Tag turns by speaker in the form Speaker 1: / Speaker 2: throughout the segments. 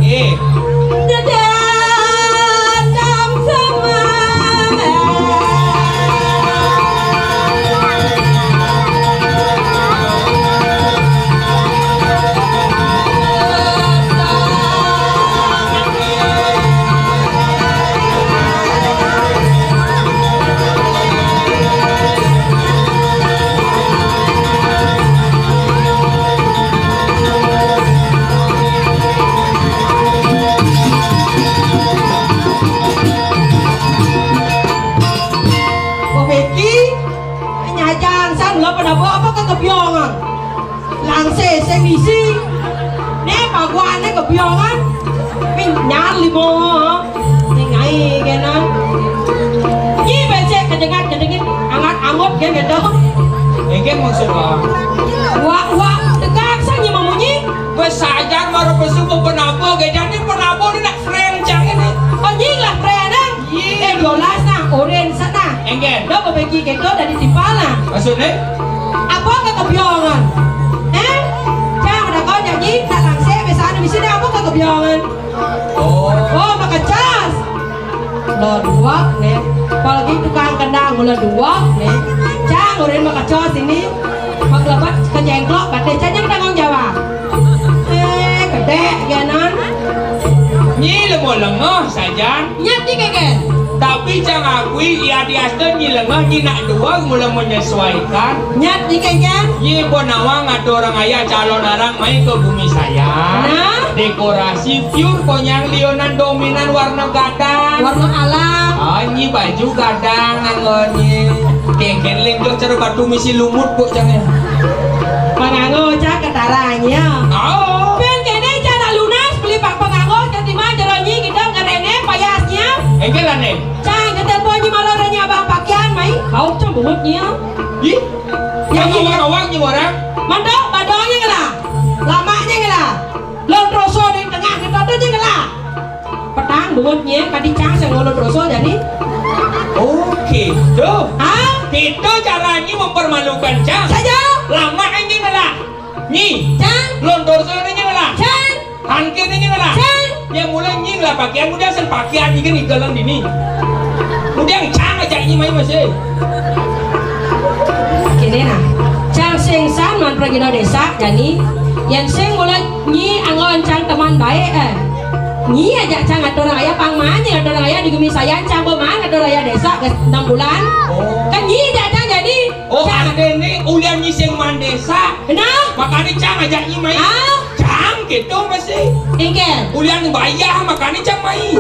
Speaker 1: lagi.
Speaker 2: Dedam semua. Kebiongan langse sing isi ne pagwane kebiongan min nyali mo ngai kena ni becek kedengat angat angot gen gitu
Speaker 1: Ingin maksudnya
Speaker 2: wa tegak sanyi mamunyi
Speaker 1: wes saja baru pesuku penabo jadi penabo ni nak friend jangan ni
Speaker 2: oh lah friend dolas na oren sana
Speaker 1: Ingin
Speaker 2: do bagi gitu dari tipala
Speaker 1: maksudnya
Speaker 2: apa kebiongan jangan ada kau nyanyi tak langse besar di sini apa kebiongan oh maka cas lo dua nih apalagi tukang kendang lo dua nih cang udah maka cas ini mak lebat kejengklok badai canya tanggung jawab gede genan
Speaker 1: nyi lengah saja
Speaker 2: nyati keken
Speaker 1: tapi jangan akui ya di asal nyi lengah nyi nak dua mulai menyesuaikan
Speaker 2: nyati keken
Speaker 1: nyi bonawang ada orang ayah calon orang main ke bumi saya
Speaker 2: nah
Speaker 1: dekorasi pure konyang lionan dominan warna gadang
Speaker 2: warna alam
Speaker 1: nyi baju gadang ngangonyi keken linggo cara batu misi lumut kok jangan
Speaker 2: penganggo cak ketaranya
Speaker 1: oh
Speaker 2: ben kene cara lunas beli pak penganggo jadi mah jeronyi kita ngerene payasnya
Speaker 1: engke lah nih
Speaker 2: cang ketempo nyi maloranya abang pakaian mai kau cembungutnya
Speaker 1: ih
Speaker 2: yang
Speaker 1: yang awang nyi orang
Speaker 2: mandok badonya ngela lamanya ngela lontroso di tengah kita tuh ngela petang bungutnya kadi cang saya lontroso jadi
Speaker 1: oke tuh
Speaker 2: ah
Speaker 1: itu caranya mempermalukan cang
Speaker 2: saja
Speaker 1: lama ini ngelah nyi
Speaker 2: cang
Speaker 1: lontor sore ini ngelah
Speaker 2: cang
Speaker 1: hankin ini ngelah
Speaker 2: cang
Speaker 1: yang mulai nying lah pakaian udah sen pakaian ini kan ikalan dini udah yang cang aja ini main masih
Speaker 2: kini nah cang sing san man pergi no desa jadi yang sing mulai nyi angon cang teman baik nyi aja cang ada orang ayah pangmanya ada orang ayah di gumi saya cang bemang ada orang ayah desa ke 6 bulan kan nyi aja cang jadi
Speaker 1: oh
Speaker 2: cang
Speaker 1: ada nih udah nyi sing mandesa
Speaker 2: nah
Speaker 1: makanya cang aja ini main cang gitu masih
Speaker 2: ingin
Speaker 1: udah bayar makanya cang main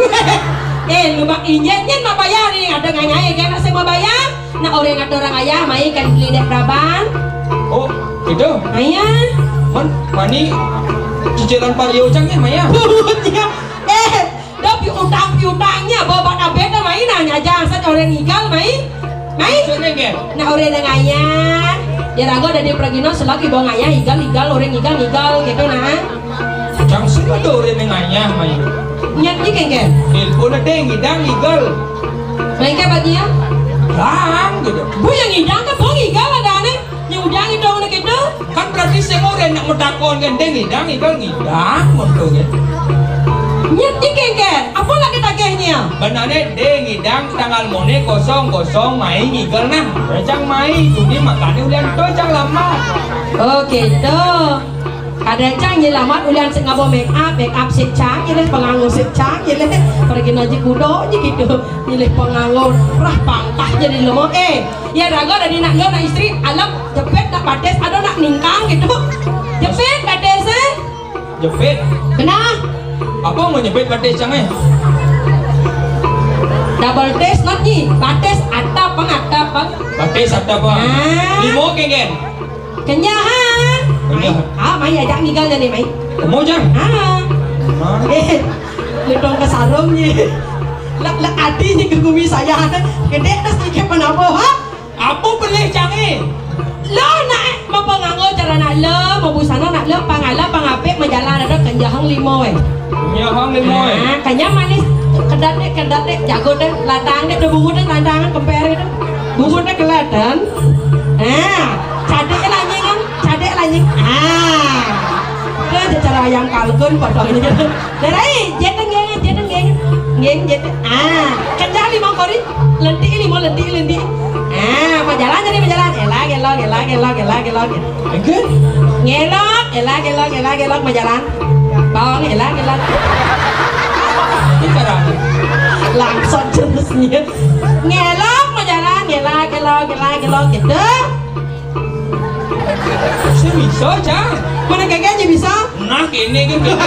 Speaker 2: lubak injetnya mah bayar nih ada nganyai kan saya mau bayar nah orang ada orang ayah main kan lidah praban
Speaker 1: oh gitu
Speaker 2: ayah
Speaker 1: mani cicilan pario cangnya maya
Speaker 2: butnya dah piutangnya bawa bata beda main nanya jangan saja orang igal main nah orang yang ayah ya rago dari pergino selagi bawa ayah igal orang igal gitu nah
Speaker 1: cang suka do orang yang ayah main
Speaker 2: nyati kengken
Speaker 1: udah deh ngidang igal
Speaker 2: main ke bagian
Speaker 1: lang gitu
Speaker 2: bu yang ngidang kan bawa igal ada aneh yang udang itu orang gitu
Speaker 1: kan berarti semua orang nak medakon kan deh ngidang igal ngidang mondo kan
Speaker 2: nyati kengken apa lagi takehnya
Speaker 1: benarnya deh ngidang tanggal mone 00 main igal nah cang main jadi makanya udah itu cang lama
Speaker 2: oh gitu kadang cang nyelamat ulian sing ngabo make up sik cang nyeleh penganggo sik cang nyeleh pergi naji kudo gitu nyeleh penganggo rah pangkah jadi lemo ya rago dari nak nak istri alam jepit nak bates ada nak ningkang gitu jepit bates
Speaker 1: jepit
Speaker 2: kena
Speaker 1: apa mau jepit bates cangnya
Speaker 2: double test not nyi bates atap
Speaker 1: bates apa limo kengen
Speaker 2: kenyahan mai ajak ninggal nih mai
Speaker 1: mau jang
Speaker 2: litong ke sarung nih lek adi nih ke gumi saya gede tas nih penabo
Speaker 1: apa boleh canggih
Speaker 2: lo nak mau penganggo cara nak lo mau busana nak lo pangala pangapek menjalan ada kenjahang limo
Speaker 1: nyahang limo
Speaker 2: kanya manis kedat deh jago deh ladang deh bungu deh ladangan kemperi deh bungu deh kelihatan cadek lagi kan cadek lagi ke cara yang kalkun pada ini. Dari jet kendali mau kori lentik mau jalan jadi mau jalan elak ngelok mau jalan bawang elak langsung jenisnya ngelok mau jalan elak gitu
Speaker 1: Saya bisa cang.
Speaker 2: mana kagaknya bisa
Speaker 1: Nah kini kan kini.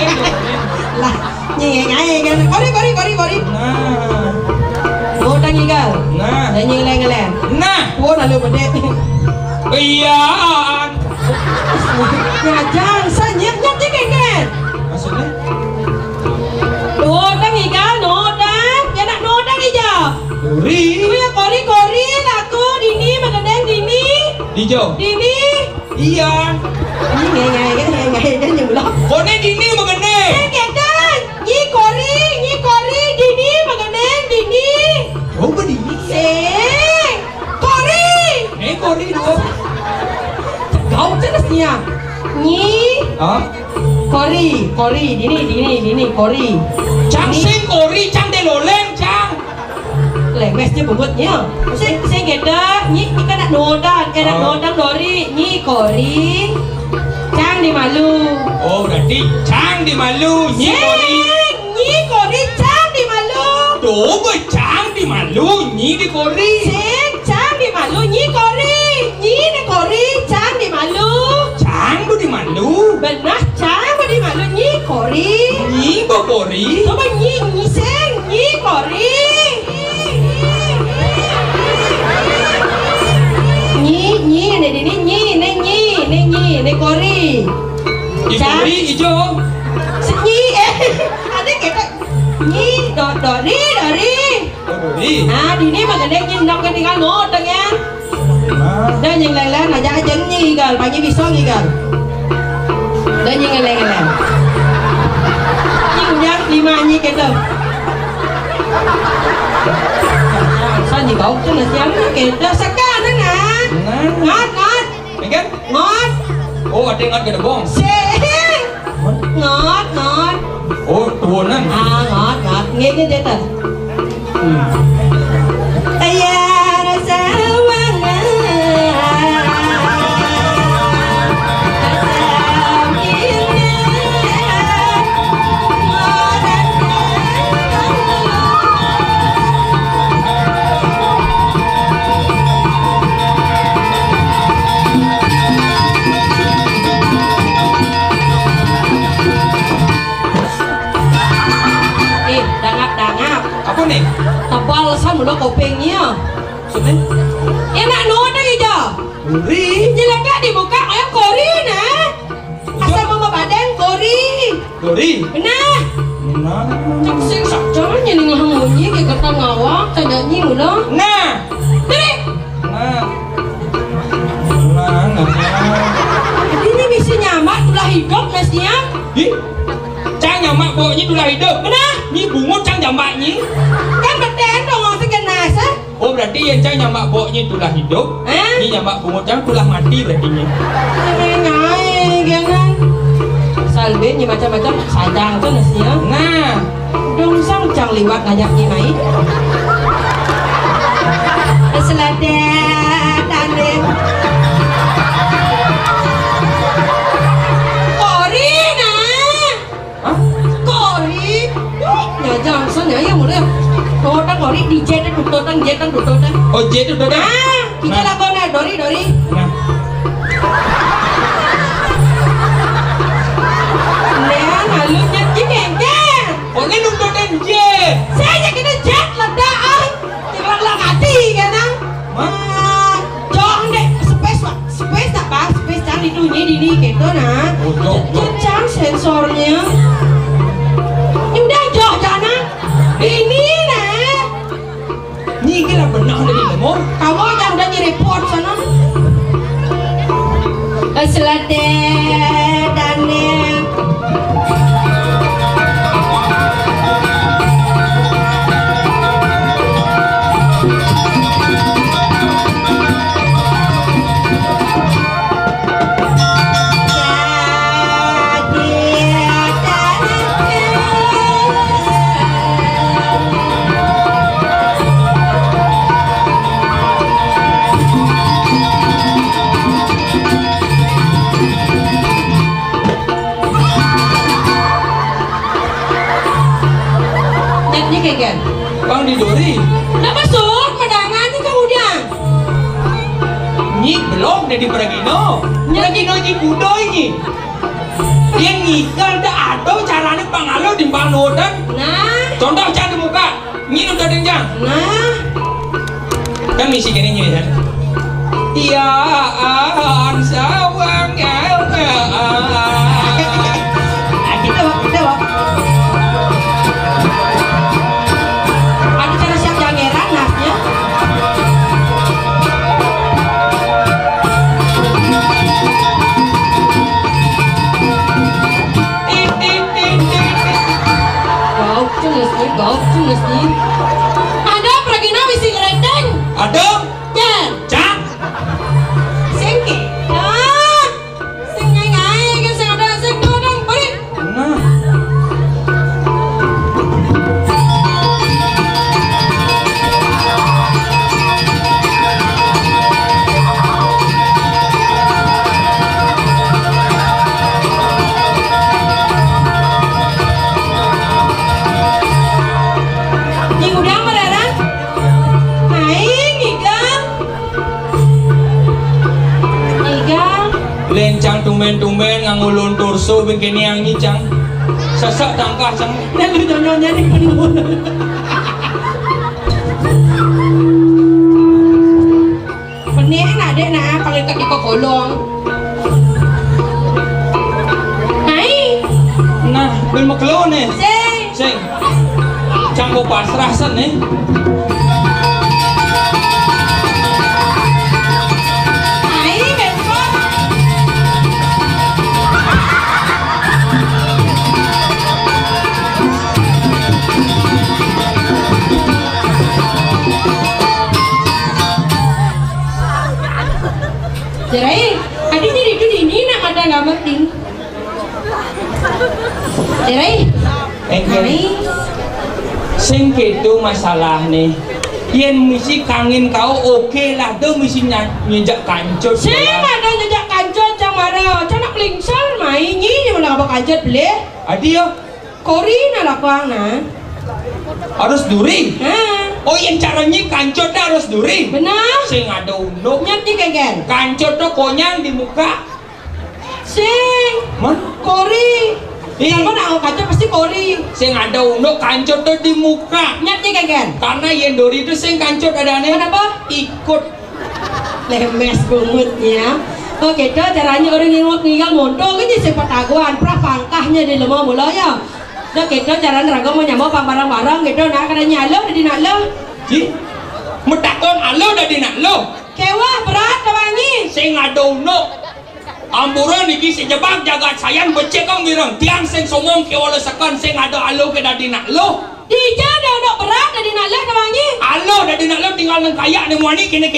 Speaker 2: lah nyeng kan kori
Speaker 1: Nah.
Speaker 2: oh đang ngigal
Speaker 1: Nah.
Speaker 2: dan nyeng
Speaker 1: Nah.
Speaker 2: oh lalu bede
Speaker 1: Iya.
Speaker 2: ngajang sanyek nyati kan
Speaker 1: Maksudnya?
Speaker 2: nodang ngigal ya nak nodang ija
Speaker 1: Duri.
Speaker 2: kuya kori laku dini magadeng dini
Speaker 1: Dijo.
Speaker 2: dini
Speaker 1: Iya.
Speaker 2: ngai kan nyulah
Speaker 1: Kone dini mengenai.
Speaker 2: kedan nyi kori dini magadeng dini
Speaker 1: Coba dini.
Speaker 2: sing kori
Speaker 1: Kori dong.
Speaker 2: kau jelasnya nyi
Speaker 1: Ah.
Speaker 2: kori dini kori
Speaker 1: Cang sing kori cang deloleng cang.
Speaker 2: lewesnya bobotnya sing geda nyi ikan nak nodang nodang dori nyi kori cang di malu
Speaker 1: Oh berarti cang di malu nyi kori.
Speaker 2: nyi kori cang di malu
Speaker 1: Coba cang di malu nyi di kori.
Speaker 2: sing cang di malu nyi kori cang di malu
Speaker 1: Cang bu di malu.
Speaker 2: benar cang di malu nyi kori
Speaker 1: Nyi bo kori.
Speaker 2: coba nyi sing nyi kori nyi ini kori
Speaker 1: Di kori ijo.
Speaker 2: nyi ada kita nyi dori
Speaker 1: Oh dori.
Speaker 2: ah di ni magadeng nyi ndam kan tinggal nodang ya
Speaker 1: Ah.
Speaker 2: dan yang lain aja nyi gal pagi bisa nyi gal dan yang lain nyi punya 5 nyi kita sao nyi bau chứ là dám kita sekarang nah
Speaker 1: Nah.
Speaker 2: ngot
Speaker 1: Kan?
Speaker 2: ngot
Speaker 1: Oh ada yang ada bong.
Speaker 2: sing ngot
Speaker 1: Oh tuanan.
Speaker 2: ngọt nghe cái chết à ayah rasa wangi dangap
Speaker 1: Apa nih?
Speaker 2: tebal sama lo kopengnya
Speaker 1: Maksudnya?
Speaker 2: enak nodang aja
Speaker 1: Duri.
Speaker 2: jelas gak dibuka ayam kori nah asal mama badan kori
Speaker 1: Duri.
Speaker 2: benar
Speaker 1: Nah.
Speaker 2: cek sing sakcaranya nih ngamunyi kayak kata ngawak tadanya udah
Speaker 1: Nah.
Speaker 2: deh
Speaker 1: Nah. Nah.
Speaker 2: ini bisa nyamak tulah hidup mesnya
Speaker 1: Ih. Cang nyamak boknya tulah hidup.
Speaker 2: benar
Speaker 1: Nyi bungut cang nyamaknya.
Speaker 2: kan beten dong ngasih ke nasa
Speaker 1: Oh berarti yang cang nyamak boknya tulah hidup.
Speaker 2: eh
Speaker 1: Nyi nyamak bungut cang tulah mati berarti nya.
Speaker 2: ngai jangan salbenya macam-macam sadang tuh nasinya
Speaker 1: Nah.
Speaker 2: dong sang cang liwat ngajaknya mai seladet ane kori nah
Speaker 1: Hah?
Speaker 2: kori nyajang soalnya ya mulai nodang kori DJ dan dutotang jetan dutotang
Speaker 1: Oh jadi udah dah.
Speaker 2: ah kita
Speaker 1: Nah.
Speaker 2: lakukan dori
Speaker 1: Nah.
Speaker 2: nah halusnya jengeng
Speaker 1: Oh ini udah dah jet.
Speaker 2: saya kita jet ledaan yang hati kan
Speaker 1: Hah?
Speaker 2: Jangan deh space apa space cang ditunya di gitu nah
Speaker 1: Oh, jok.
Speaker 2: cang sensornya ini udah jauh jangan ini nah
Speaker 1: Nyi kira benar dari lemur.
Speaker 2: kamu yang udah report sana selade dan jadi
Speaker 1: nyi belum dari Pragino. Pragino nyi kudo ini. Yang ngikal dah ada caranya pangalo di banodan.
Speaker 2: Nah,
Speaker 1: Contoh jangan di muka. Nyi udah denjang.
Speaker 2: nah.
Speaker 1: Kan misi gini nyi kan. Ya sawang
Speaker 2: Kita wak. Ada cara siap jangeran nasnya. Gaup tulis nih. Ada Pragina wisi ngereteng.
Speaker 1: ada
Speaker 2: Jan.
Speaker 1: cak
Speaker 2: Singki. Ah. Sing ngai kan sing ada sing dodong beri.
Speaker 1: nah
Speaker 2: Di udang beneran. Naik ikan. Ikan.
Speaker 1: lencang tumben ngangulun turso begini yang nyicang sesak tangkah cang
Speaker 2: Dan lu nyonya nih penuh. Benih nak paling kaki kok golong. Naik.
Speaker 1: nah bel maklo nih
Speaker 2: Sing.
Speaker 1: sing cang ko pasrah san nih
Speaker 2: Naik besok. Jerai, adiknya itu di ini nak ada nggak penting. Jerai,
Speaker 1: engkel
Speaker 2: naik.
Speaker 1: sing gitu masalah nih yen misi kangen kau oke lah tuh misi nyenjak kancut
Speaker 2: Saya ada jejak kancut yang marah, cak nak pelingsal main ni mana apa kancut beli?
Speaker 1: adi yo
Speaker 2: Kori nak lakuang na.
Speaker 1: harus duri
Speaker 2: Ha,
Speaker 1: oh yang caranya kancut dah harus duri
Speaker 2: benar?
Speaker 1: sing ada unduk
Speaker 2: Nyat ni kegen.
Speaker 1: kancut tuh konyang di muka
Speaker 2: Sing,
Speaker 1: mah
Speaker 2: kori.
Speaker 1: Ih.
Speaker 2: Sama nak kancut pasti kori.
Speaker 1: sing ada unduk kancut tuh di muka
Speaker 2: Nyat ni kegen.
Speaker 1: karena yang duri itu sing kancut ada nih
Speaker 2: Kenapa?
Speaker 1: ikut
Speaker 2: Lemes bungutnya. Oke, dah caranya orang yang tinggal montong ini sempat taguan, pangkahnya di lemah mulanya. Dah kita cara neraka mau nyamuk barang-barang gitu, nak kena nyalo, jadi nak lo.
Speaker 1: ji metakon alo dah di nak lo
Speaker 2: Kewa berat kawangi.
Speaker 1: sing ada unduk amburan iki sejebak jagat sayang becek kang mireng tiang sing somong ke wala sekan sing ada alo ke dadi nak lo
Speaker 2: Dija dah nak berat jadi nak lo kawangi.
Speaker 1: alo dadi nak lo tinggal nang kaya ni muani kini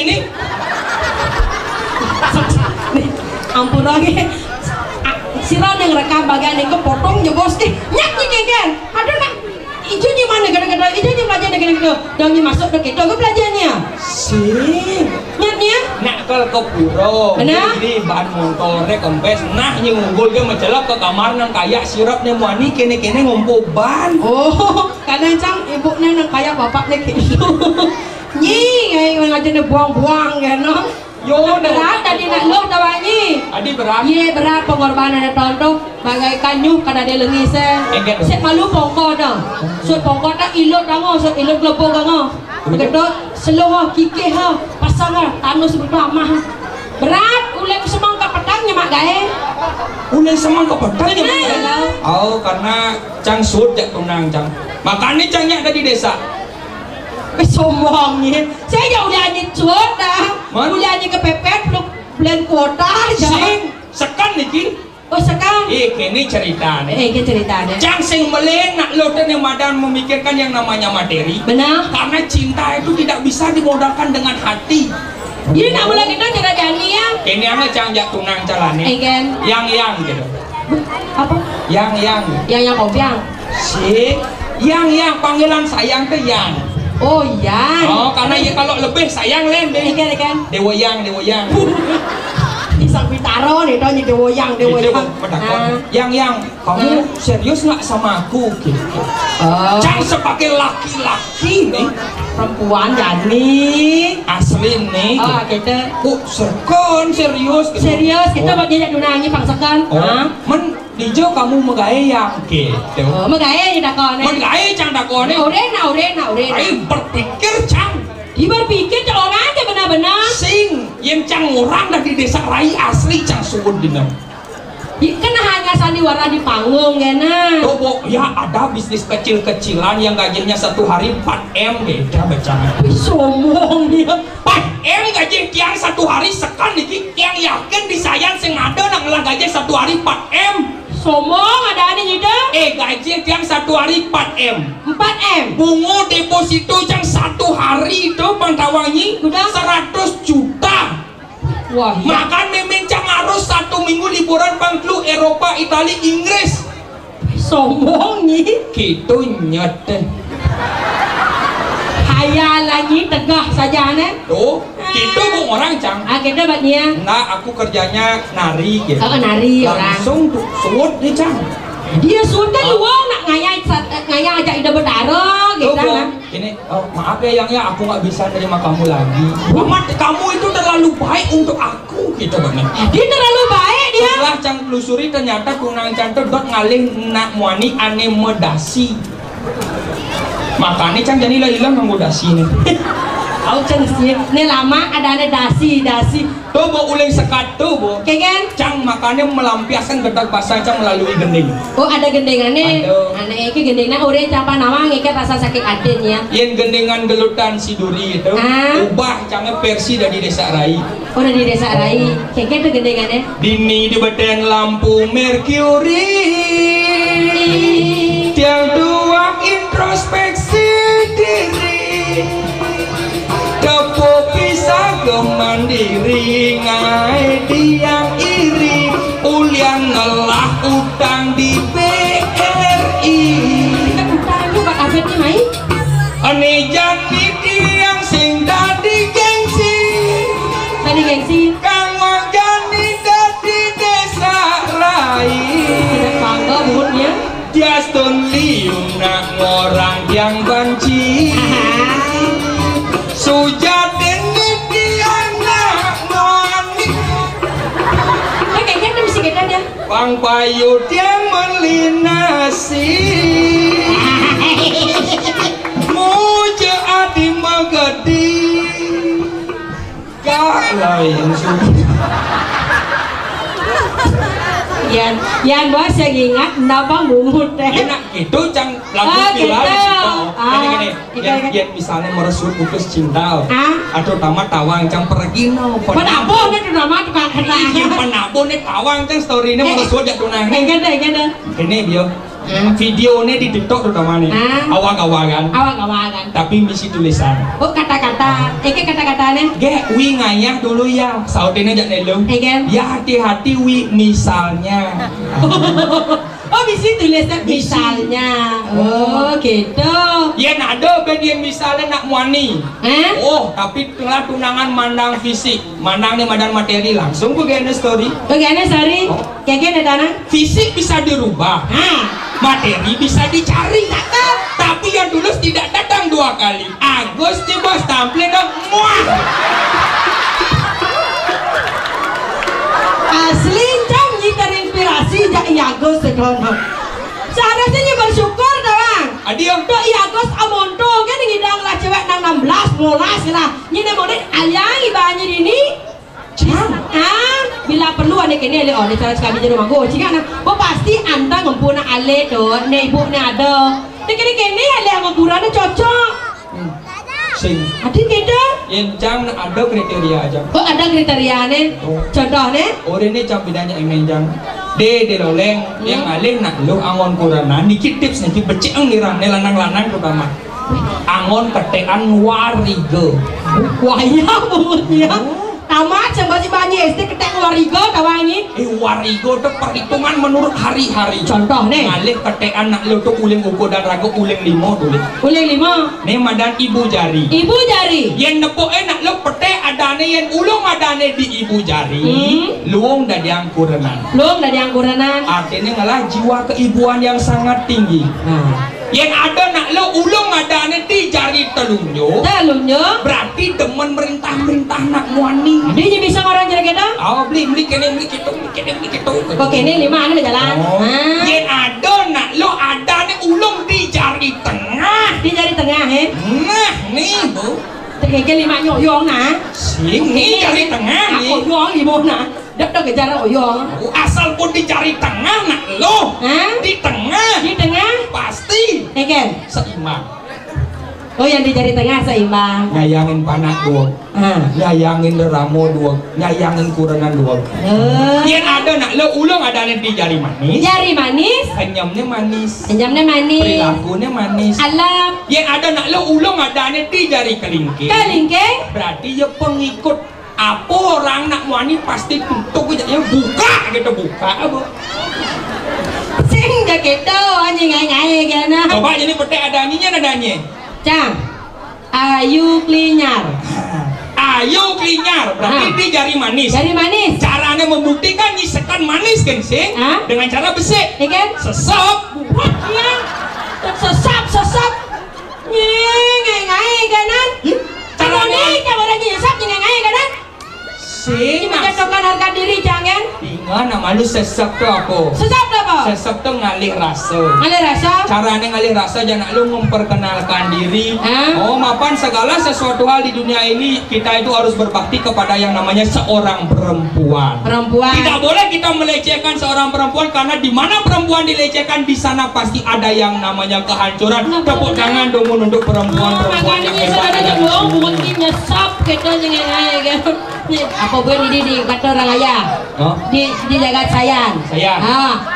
Speaker 2: Ampun lagi. Sirah yang rekam bagian yang kepotong je bos ni. Nyak ni kan. Aduh nak. Ijo ni mana kadang-kadang ijo ni belajar ni kadang-kadang. Dah ni masuk dah kita ke belajarnya.
Speaker 1: sing
Speaker 2: Nyak ni ya.
Speaker 1: nak ke puro
Speaker 2: Benar?
Speaker 1: jadi ban motornya kempes nah yang ngumpul ke mencelok ke kamar nang kaya sirap ni muani kini ngumpul ban
Speaker 2: Oh, kadang cang ibu ni nak kayak bapak ni gitu. Nyi, ay ngajar ni buang-buang kan no.
Speaker 1: yo
Speaker 2: Berat tadi nak lo tawangi.
Speaker 1: adi berat
Speaker 2: Ye berat pengorbanan tonton bagaikan nyuh kada dia lengis
Speaker 1: Engket.
Speaker 2: Set malu pongko dah. Sut pongko tak ilot dango, sut ilot lepo dango. Kedot seluruh kikih ha, pasang ha, tanu sebelah mah. Berat ulek semang ka petangnya mak gae.
Speaker 1: ulen semang ke petanya
Speaker 2: Benar.
Speaker 1: oh karena cang sud jak tunang cang makanya cangnya ada di desa
Speaker 2: Sombongnya. Saya jauh nyanyi sut dah.
Speaker 1: Man?
Speaker 2: Nyanyi kepepet belum bulan kuota aja.
Speaker 1: sing sekan niki
Speaker 2: Oh sekarang.
Speaker 1: kini cerita nih
Speaker 2: Kita ceritanya.
Speaker 1: Jang sing melenak lo dan yang madan memikirkan yang namanya materi
Speaker 2: Benar.
Speaker 1: karena cinta itu tidak bisa dimodalkan dengan hati
Speaker 2: Jadi nak mulai kita cara jani ya.
Speaker 1: ini ane cang jak tunang calane
Speaker 2: Egen.
Speaker 1: yang gitu
Speaker 2: Apa?
Speaker 1: yang
Speaker 2: Yang kopiang.
Speaker 1: si yang panggilan sayang ke yang
Speaker 2: Oh iya.
Speaker 1: oh karena ya kalau lebih sayang len deh
Speaker 2: Ikan.
Speaker 1: dewa yang
Speaker 2: Pisang Pitaro nih, tau Dewa Yang.
Speaker 1: Yang kamu serius nggak sama aku? Gitu. Cang sebagai laki-laki nih,
Speaker 2: Perempuan Jani.
Speaker 1: asli nih.
Speaker 2: Oh, gitu.
Speaker 1: Serkon serius. Gitu.
Speaker 2: Serius, kita bagian dunangi pangsakan.
Speaker 1: Men dijo kamu megayang gitu.
Speaker 2: Oh, megaya dakone.
Speaker 1: Megaya cang dakone.
Speaker 2: Urena.
Speaker 1: Ayo berpikir cang.
Speaker 2: Dia berpikir orang aja benar-benar.
Speaker 1: Sing yang cang orang dari desa Rai asli cang subur dina.
Speaker 2: Kan hanya sandiwara di panggung gana.
Speaker 1: Tobo ya ada bisnis kecil-kecilan yang gajinya satu hari 4M beda baca.
Speaker 2: Sombong dia.
Speaker 1: 4M gaji tiang satu hari sekan iki yang yakin disayang sing ada nang lah gaji satu hari 4M.
Speaker 2: Sombong ada nih juga.
Speaker 1: Gaji tiang satu hari 4M.
Speaker 2: 4M.
Speaker 1: Bunga deposito yang satu hari itu pantawangi udah 100 juta.
Speaker 2: Wah, iya.
Speaker 1: Makan memang cang harus 1 minggu liburan bangklu Eropa, Italia, Inggris.
Speaker 2: Sombong nih.
Speaker 1: Gitu nyet.
Speaker 2: Hayalannya tegah saja nih.
Speaker 1: Tuh, gitu bu orang cang.
Speaker 2: Kita bagian.
Speaker 1: Nah, aku kerjanya nari gitu.
Speaker 2: Nari orang.
Speaker 1: Langsung tuh suut nih cang.
Speaker 2: Dia sudah juga nak ngaya aja ide berdarah gitu kan.
Speaker 1: Ini maaf ya yang aku nggak bisa nerima kamu lagi. Mamat kamu itu terlalu baik untuk aku gitu banget.
Speaker 2: Dia terlalu baik dia.
Speaker 1: Setelah cang telusuri ternyata kunang cantor dot ngaling nak muani ane medasi. Makanya cang jadi lah hilang nganggo dasi nih.
Speaker 2: Kau cang sih, ini lama ada dasi.
Speaker 1: Tuh bu uling sekat tuh bu.
Speaker 2: Keken?
Speaker 1: Cang makanya melampiaskan gedak basah cang melalui gending.
Speaker 2: Oh ada gendengannya.
Speaker 1: Ada.
Speaker 2: Anak iki gendengnya udah capa nama ngike rasa sakit adennya.
Speaker 1: Yang gendengan gelutan si duri itu ubah cangnya versi dari desa Rai.
Speaker 2: Oh dari desa Rai. Keken tuh gendengannya.
Speaker 1: Dini di beden lampu Mercury. Tiang dua introspeksi diri. Depo bisa kemandiri ngai tiang iri ulian ngelah utang di BRI.
Speaker 2: Kita utang juga abet nih mai.
Speaker 1: Ane jani tiang sing dadi gengsi.
Speaker 2: Tadi gengsi.
Speaker 1: Kang jani dadi desa Rai.
Speaker 2: Tidak bangga buatnya.
Speaker 1: Justin liung nak orang yang banci. Sujaden dia nak mani.
Speaker 2: Kayaknya ada mesti kita dia.
Speaker 1: Bang Payu dia melinasi. Muja adi magadi. Kalain
Speaker 2: Yan bos yang ingat napa mumut teh.
Speaker 1: Enak itu cang lagu viral gini. Yan misalnya meresut bungkus cinta. Atau tamat tawang cang pergi no.
Speaker 2: Penabon itu nama tukang kena.
Speaker 1: Iya penabon nih tawang cang story ini meresut jak tunang.
Speaker 2: Gede.
Speaker 1: Ini dia. Videonya di TikTok terutama nih. Awang-awangan. Tapi misi tulisan.
Speaker 2: Oh kata-kata. Kata-katanya.
Speaker 1: Wi ngayah dulu ya. Sautinnya jak nelung. Ya hati-hati wi misalnya.
Speaker 2: Oh misi tulisnya misalnya. Oh gitu.
Speaker 1: Ya ada bagian misalnya nak muani. Oh tapi telah tunangan mandang fisik. Mandang nih mandang materi langsung begini story.
Speaker 2: Begini story. Kayak dana.
Speaker 1: Fisik bisa dirubah. Materi bisa dicari. Tapi yang tulus tidak datang 2 kali. Agus di bos tampil dong. Muah.
Speaker 2: Asli cang terinspirasi jak Iagos sedono. Seharusnya bersyukur doang.
Speaker 1: Adio.
Speaker 2: Tuh Iagos amonto kan ngidang lah cewek nang 16 molas lah. Nyine model ayang ibanya dini. Bila perlu ada kene le oleh cara sekali jadi rumah jika na pasti anda ngumpulna ale do ne ibu ne ada kene ale ngurane cocok
Speaker 1: sing
Speaker 2: adi kita
Speaker 1: yang jang ada kriteria aja
Speaker 2: ada kriterianya contohnya
Speaker 1: ini jam bedanya emenjang de loleng yang aleng nak lu angon kurana dikit tips nih becek ngiran ne lanang-lanang terutama angon ketean wariga
Speaker 2: wayah mulutnya tamat sama si banyak SD ketek warigo tawangi.
Speaker 1: Warigo itu perhitungan menurut hari-hari.
Speaker 2: Contoh nih.
Speaker 1: Ngalih ketekan nak lo tuh uling ugo dan rago uling limo dulu.
Speaker 2: Uling lima.
Speaker 1: Nih madan ibu jari.
Speaker 2: Ibu jari.
Speaker 1: Yang nepo nak lo petek adane yang ulung adane di ibu jari. Luung dan yang kurenan.
Speaker 2: Luung dan yang kurenan.
Speaker 1: Artinya ngalah jiwa keibuan yang sangat tinggi. Yang ada nak lo ulung adane di jari telunjuk.
Speaker 2: Telunjuk.
Speaker 1: Berarti demen merintah nak muani.
Speaker 2: Dia bisa orang jadi kita?
Speaker 1: Oh beli kene beli gitu.
Speaker 2: Kok kene 5 anu jalan.
Speaker 1: Yang ada nak lo adane ulung di jari tengah.
Speaker 2: Di jari tengah
Speaker 1: Nah nih bu.
Speaker 2: Terkeke 5 nyoyong nah.
Speaker 1: Sini jari tengah nih.
Speaker 2: Oyong ibu nah. Dak kejar oyong.
Speaker 1: Asal pun di jari tengah nak lo. Di tengah.
Speaker 2: Di tengah.
Speaker 1: Pasti.
Speaker 2: Eken.
Speaker 1: Seimbang.
Speaker 2: Oh yang di jari tengah seimbang.
Speaker 1: Nyayangin panak dua. Nyayangin ramo dua. Nyayangin kurenan dua. Yang ada nak lo ulung ada di jari manis.
Speaker 2: Jari manis.
Speaker 1: Kenyamnya manis.
Speaker 2: Kenyamnya manis.
Speaker 1: Perilakunya manis.
Speaker 2: Alam.
Speaker 1: Yang ada nak lo ulung ada di jari kelingking.
Speaker 2: Kelingking.
Speaker 1: Berarti ya pengikut. Apa orang nak muani pasti tutup ya buka gitu buka apa?
Speaker 2: Sing dah gitu anjing ngai gana.
Speaker 1: Coba jadi petek adanya nadanya.
Speaker 2: Cang. Ayu klinyar.
Speaker 1: Ayo klinyar berarti di jari manis.
Speaker 2: Jari manis.
Speaker 1: Caranya membuktikan nyisekan manis kan sih? Dengan cara besik.
Speaker 2: Ikan.
Speaker 1: Sesop.
Speaker 2: Sesap. Ngai ganan. Caranya kamu lagi nyesap ngai ganan.
Speaker 1: Sing
Speaker 2: menjatuhkan harga diri jangan.
Speaker 1: Ingat nama lu sesep tuh apa?
Speaker 2: Sesep apa?
Speaker 1: Sesep tuh ngalih rasa.
Speaker 2: Ngalih rasa?
Speaker 1: Caranya ngalih rasa jangan lu memperkenalkan diri. Oh mapan segala sesuatu hal di dunia ini kita itu harus berbakti kepada yang namanya seorang perempuan. Tidak boleh kita melecehkan seorang perempuan karena di mana perempuan dilecehkan di sana pasti ada yang namanya kehancuran. Tepuk tangan dong untuk perempuan-perempuan yang hebat ada di sini.
Speaker 2: Mungkin nyesap kita jangan apa boleh di kata orang ayah di jagat sayang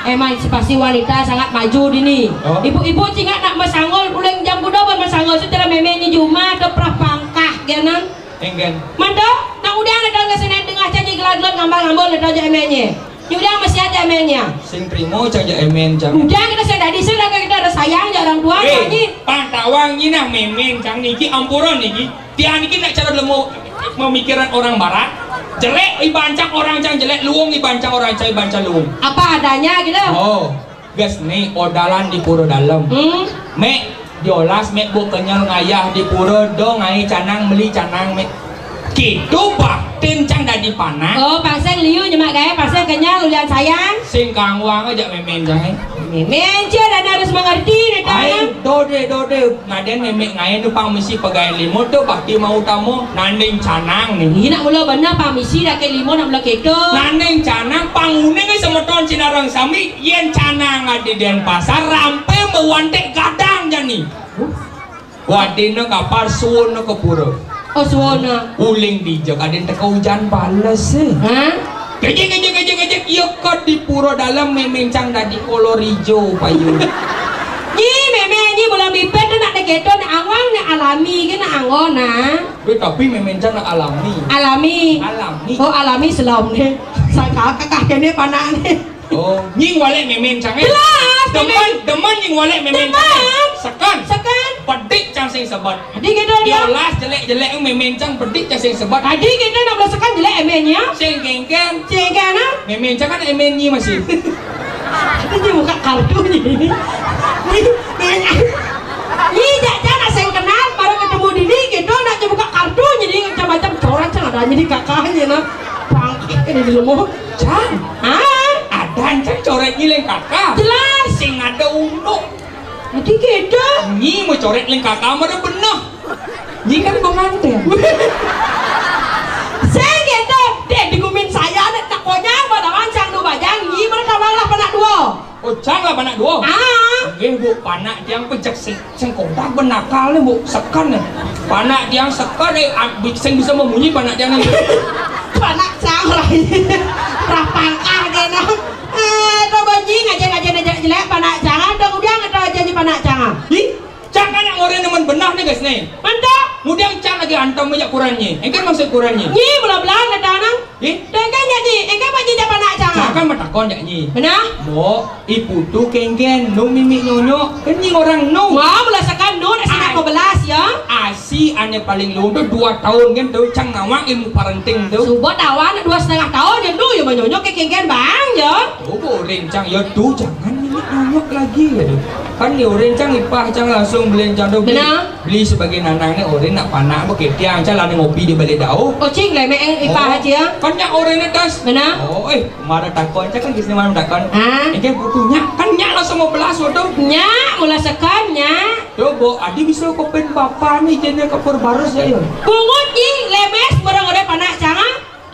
Speaker 2: emang pasti wanita sangat maju dini ibu-ibu cingat nak masangol pulang jam kuda bermasangol secara memenya cuma ada prapangkah genan manda nak udah ada nggak seneng tengah caci gelap-gelap ngambang-ngambang ada aja emenya udah masih ada emenya
Speaker 1: sing primo caja emen cang
Speaker 2: udah kita sedadi sudah kita ada sayang jarang tua nyanyi
Speaker 1: pantawang ini nah memen cang niki ampuran niki tiang niki nak cara lemu memikiran orang barat jelek ibancang orang cang jelek luung ibancang orang cang ibancang luung
Speaker 2: apa adanya gitu
Speaker 1: guys nih odalan di pura dalam mek diolas mek bu kenyal ngayah di pura dong ngai canang beli canang mek gitu baktin cang dadi panah
Speaker 2: pasang liu nyemak gaya pasang kenyal ulian sayang
Speaker 1: sing kangwang aja memen cang
Speaker 2: memen cia dan harus mengerti
Speaker 1: dode ngaden memek ngai tu pang misi pegawai limo tu bakti mau tamu nanding canang nih
Speaker 2: ini nak mula benar pang misi dah ke limo nak mula keto
Speaker 1: nanding canang panguning semeton cinarang sami yen canang ada di Denpasar rampe mewantek gadang jani wadina kapar suwono ke pura
Speaker 2: suwono
Speaker 1: uling dijak ada teka hujan balas Gejek iya kok di pura dalam memencang dari kolor hijau payu.
Speaker 2: Nyi memenyi belum bipet nak deketo nak awang nak alami kan nak angona.
Speaker 1: Tapi memencang nak alami.
Speaker 2: Alami. Oh alami selom nih. Saya kakak ini panah nih.
Speaker 1: Oh nying walek memencang
Speaker 2: jelas.
Speaker 1: Demen nying walek memencang. Sekan. Pedik cang sing sebat.
Speaker 2: Adi kita dia.
Speaker 1: Diolas jelek memencang pedik cang sing sebat.
Speaker 2: Adi kita nak belasakan jelek emennya.
Speaker 1: Sing kengken. Memencang kan emennya masih.
Speaker 2: Ini buka kartu ini. Ini jangan saya kenal baru ketemu Dini gitu nak buka kartu jadi macam-macam corak cang ada jadi kakaknya nak. Pangkit ini di rumah.
Speaker 1: Cang. Ada cang coret nyileng kakak.
Speaker 2: Jelas.
Speaker 1: Sing ada unduk.
Speaker 2: Jadi kita
Speaker 1: Nyi mau coret leng kakak mana benar. Nyi kan pengantin.
Speaker 2: Saya gitu dia digumin saya nak takutnya pada mancang dua bajang Nyi mereka malah panak dua.
Speaker 1: Oh cang lah panak dua. Bu panak tiang pejak sing kodak benakal nih bu sekan nih. Panak tiang sekan sing bisa memunyi panak tiang nih.
Speaker 2: Panak cang lah. Rapangkah dia coba Nyi ngajak jelek panak cang dong udah nggak tahu aja panak cang.
Speaker 1: Cang kan yang orang nemen benah nih guys nih.
Speaker 2: Mantap.
Speaker 1: Mudiang cang lagi antam aja kurannya. Engkan maksud kurannya.
Speaker 2: Nyi belah-belah ada tanang. Engkan jadi, engkan bagi japan nak cang.
Speaker 1: Jangan matakon jak nyi.
Speaker 2: Kenapa?
Speaker 1: Bo, ibu tu kengken, no mimik nyonyok. Kan nyi orang no.
Speaker 2: Wah, belasakan no, nasi nak belas ya.
Speaker 1: Asi ane paling lu tu 2 tahun kan tu cang nawang ilmu parenting tu.
Speaker 2: Subot awan 2,5 tahun ya tu ya menyonyok ke kengken bang ya.
Speaker 1: Oh, rencang ya tu jangan mimik nyonyok lagi gitu. Kan ni rencang ipah cang langsung beli cang tu beli sebagai nanang ni orang nak panak bukit tiang cang lani ngopi di balik daun.
Speaker 2: Oh cing le mek ipah aja.
Speaker 1: Kan nyak orang ni das.
Speaker 2: Benar.
Speaker 1: Oh, marah takon cang kan kisah mana takon. Engke butuhnya kan nyak langsung mau belas tu.
Speaker 2: Nyak mula sekan nyak.
Speaker 1: Coba adi bisa kopen bapak ni jenis kapur barus ya.
Speaker 2: Pungut jing lemes orang-orang panak cang.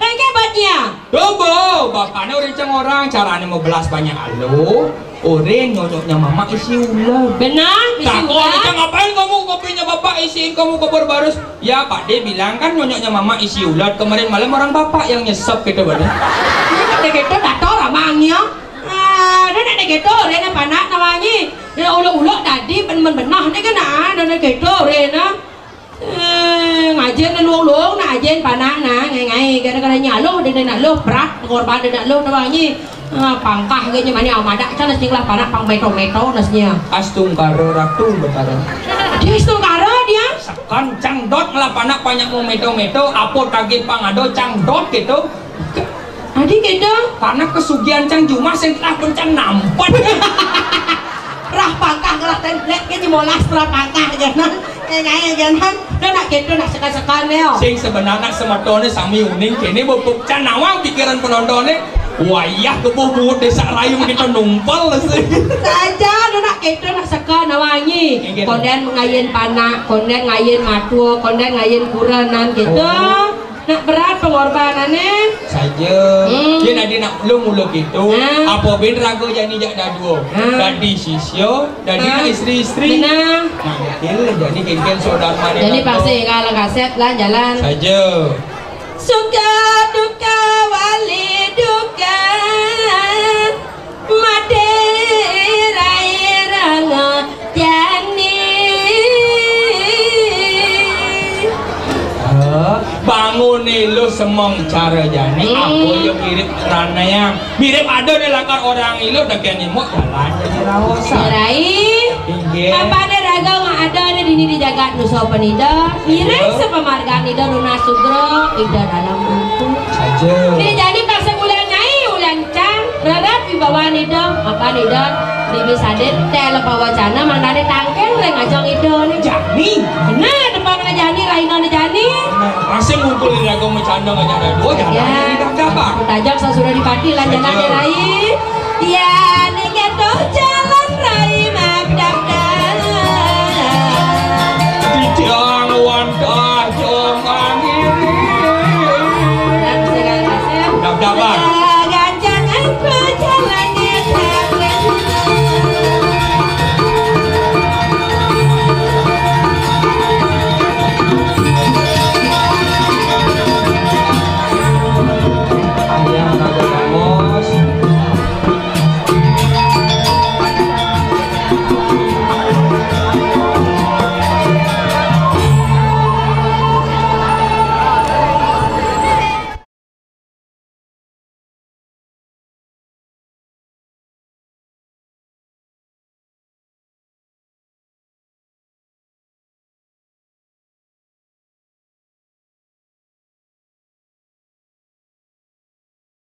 Speaker 2: Engke batnya.
Speaker 1: Coba bapaknya orang caranya mau belas banyak alu. Orang nyonyoknya mama isi ulat.
Speaker 2: Benar, isi
Speaker 1: ulat. Takut ngapain kamu kopinya bapak isiin kamu kapur barus? Ya Pak De bilang kan nyonyoknya mama isi ulat. Kemarin malam orang bapak yang nyesep gitu bener.
Speaker 2: Ini gitu dato ramangnya. Dia nak gitu, dia nak panak namanya. Dia ulo-ulo tadi benah dia kan ada gitu, dia ngajen luang-luang nak ajen panak na ngai gara-gara nyalo dia nak lo berat korban dia nak lo namanya. Pangkah kayaknya mana amadak kan nasinya lah panak pang meto-meto nasinya.
Speaker 1: Astung karo ratu betaran.
Speaker 2: Dia astung karo dia.
Speaker 1: Sekan cang dot ngelah panak banyak mau meto-meto. Apo kaget pangado cang dot gitu.
Speaker 2: Adik gitu.
Speaker 1: Karena kesugihan cang cuma setelah pencang nampak.
Speaker 2: Rah pangkah ngelah template kayaknya mau las rah pangkah jangan. Kayak jangan. Dia nak gitu nak sekan-sekan leo.
Speaker 1: Sing sebenarnya sematone sami uning kini bopuk can nawang pikiran penontonnya. Wayah kebuh desa rayu kita numpal sih.
Speaker 2: Saja nak gitu nak sekan nawangi. Konden ngayen panak, konden ngayen matua, konden ngayen kuranan gitu. Nak berat pengorbanannya
Speaker 1: saja. Dia nanti nak mulu gitu. Apa ben rago jadi jak daduo. Dadi sisyo, dadi nak istri-istri.
Speaker 2: Benar.
Speaker 1: Nah, betul. Jadi kengken saudara mana.
Speaker 2: Jadi pasti kalau kaset lah jalan.
Speaker 1: Saja.
Speaker 2: Suka duka wali duka mati rairanga jani.
Speaker 1: Bangun nih lu semong cara jani. Aku yang mirip rana yang mirip ada nih lakar orang itu udah kayak mau jalan jadi rawosa.
Speaker 2: Rai. Apa ada raga nggak ada nih di jagat nusa penida. Mirip sepemarga nida nuna sugro ida dalam buku.
Speaker 1: Saja.
Speaker 2: Ini jadi paksa ulang nyai ulang cang. Rarap di bawah nida apa nida. Bibi sadin tele pawacana mandane tangkeng le ngajong ida nih.
Speaker 1: Jani.
Speaker 2: Nah depan ngajani raina jani.
Speaker 1: Masih ngumpul di raga bercanda ngajak ada dua jalan ini dapat.
Speaker 2: Tajak saya sudah dipati lah jalan rai. Ya nih gitu jalan rai.